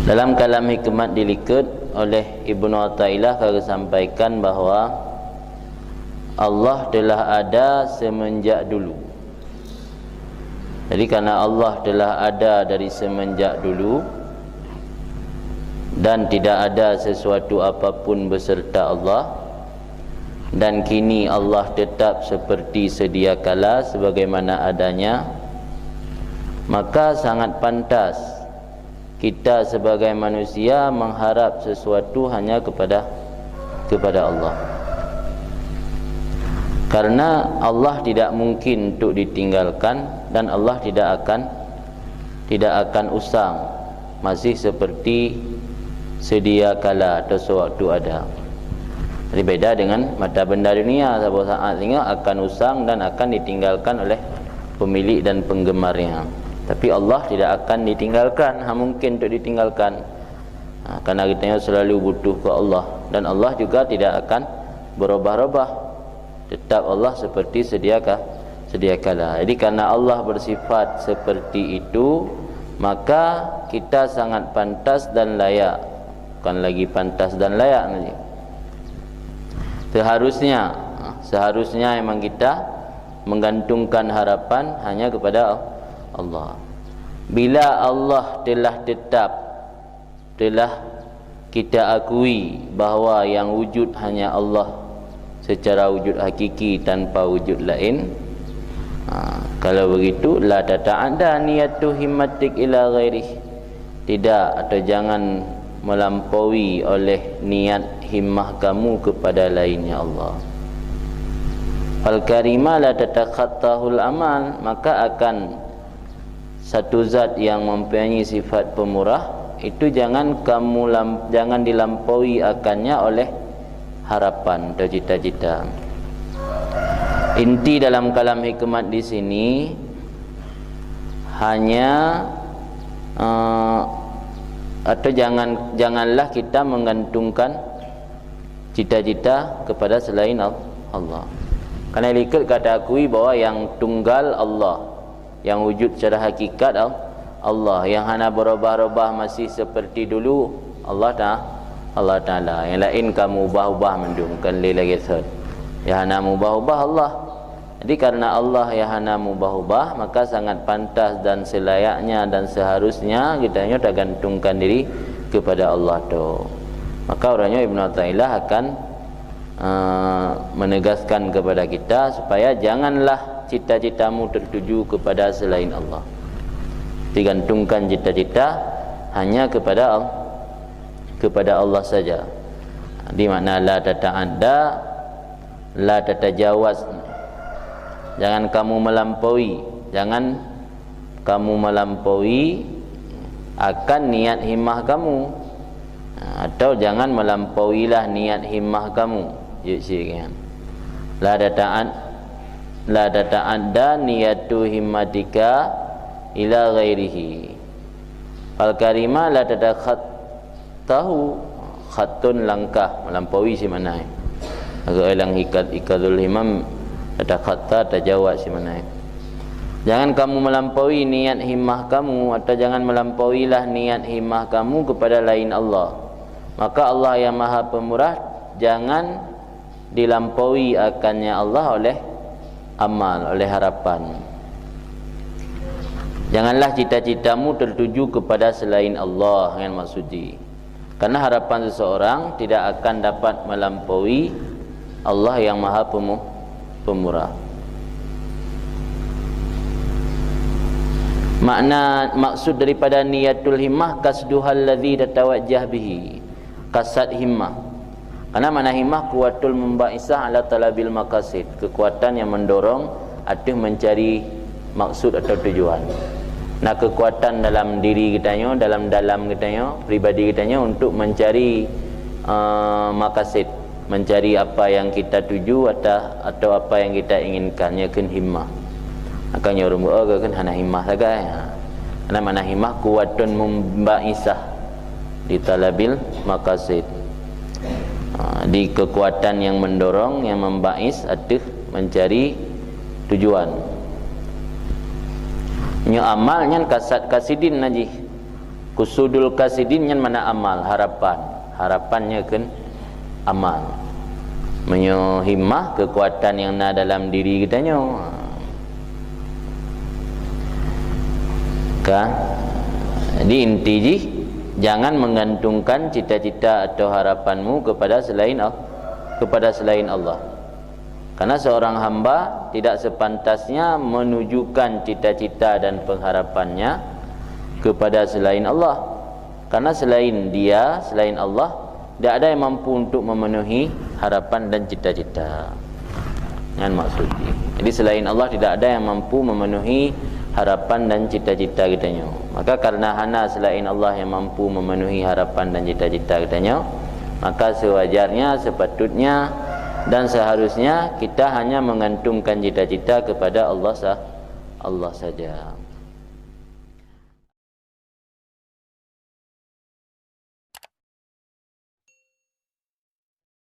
Dalam kalam hikmat dilikut oleh Ibnu Athaillah kami sampaikan bahawa Allah telah ada semenjak dulu. Jadi karena Allah telah ada dari semenjak dulu dan tidak ada sesuatu apapun beserta Allah, dan kini Allah tetap seperti sedia kala sebagaimana adanya, maka sangat pantas kita sebagai manusia mengharap sesuatu hanya kepada Allah. Karena Allah tidak mungkin untuk ditinggalkan, dan Allah tidak akan usang, masih seperti sedia kala atau sewaktu ada. Jadi beda dengan mata benda dunia, satu saat tengok akan usang dan akan ditinggalkan oleh pemilik dan penggemarnya. Tapi Allah tidak akan ditinggalkan, mungkin untuk ditinggalkan. Karena kita selalu butuh ke Allah, dan Allah juga tidak akan berubah-ubah. Tetap Allah seperti sedia kala. Jadi karena Allah bersifat seperti itu, maka kita sangat pantas dan layak. Bukan lagi pantas dan layak saja. Seharusnya memang kita menggantungkan harapan hanya kepada Allah. Bila Allah telah tetap, telah kita akui bahawa yang wujud hanya Allah secara wujud hakiki tanpa wujud lain, kalau begitu la tata'adda niyatu himmatik ila ghairih, tidak atau jangan melampaui oleh niat himmah kamu kepada lainnya Allah. Al-karima la tatakhattahul amal, maka akan satu zat yang mempunyai sifat pemurah itu jangan dilampaui akannya oleh harapan atau cita-cita. Inti dalam kalam hikmat di sini hanya atau janganlah kita menggantungkan cita-cita kepada selain Allah. Karena ikut kata akui bahawa yang tunggal Allah, yang wujud secara hakikat Allah, yang hana berubah-ubah masih seperti dulu Allah Ta'ala. Yang lain kamu ubah-ubah mendungkan lagi third. Yang hana ubah-ubah Allah. Jadi karena Allah yang hana ubah-ubah, maka sangat pantas dan selayaknya dan seharusnya kita tergantungkan diri kepada Allah tu. Maka orangnya Ibnu Athaillah akan menegaskan kepada kita supaya janganlah cita-citamu tertuju kepada selain Allah. Digantungkan cita-cita hanya kepada Allah saja. Di makna la tata'adda, la tatajawaz. Jangan kamu melampaui akan niat himmah kamu, atau jangan melampauilah niat himmah kamu. La tata'adda niyatu himmatika ila ghairihi. Al-karima la tatakhattahu, khatun langkah, melampaui si mana. Agak elang ikadul himam tatakhatta tajawaz si mana. Jangan kamu melampaui niat himmah kamu, atau jangan melampauilah niat himmah kamu kepada lain Allah. Maka Allah yang Maha Pemurah jangan dilampaui akannya Allah oleh amal, oleh harapan. Janganlah cita-citamu tertuju kepada selain Allah, yang maksudi. Karena harapan seseorang tidak akan dapat melampaui Allah yang Maha Pemurah. Maksud daripada niyatul himmah kasduhal ladzi tatawajjah bihi, kasad himmah. Karena mana himmah kuatul memba'isah ala talabil maqasid, kekuatan yang mendorong atau mencari maksud atau tujuan. Nah, kekuatan dalam diri kitanya, dalam kitanya, pribadi kitanya untuk mencari maqasid, mencari apa yang kita tuju atau apa yang kita inginkan, yakin himmah. Akan nyorum kan hana himmah saja. Karena mana himmah kuatun memba'isah di talabil maqasid. Di kekuatan yang mendorong, yang membais atau mencari tujuan. Nya amalnya kasidin najih. Kusudul kasidin yang mana amal, harapan. Harapannya kan amal. Menyo himmah, kekuatan yang ada dalam diri kita nyo. Kan? Jadi inti ji, jangan menggantungkan cita-cita atau harapanmu kepada selain Allah. Karena seorang hamba tidak sepantasnya menunjukkan cita-cita dan pengharapannya kepada selain Allah. Karena selain dia, selain Allah, tidak ada yang mampu untuk memenuhi harapan dan cita-cita. Dengan maksud ini. Jadi selain Allah tidak ada yang mampu memenuhi harapan dan cita-cita kita nyo. Maka karena hana selain Allah yang mampu memenuhi harapan dan cita-cita kita nyo, maka sewajarnya, sepatutnya dan seharusnya kita hanya menggantungkan cita-cita kepada Allah saja.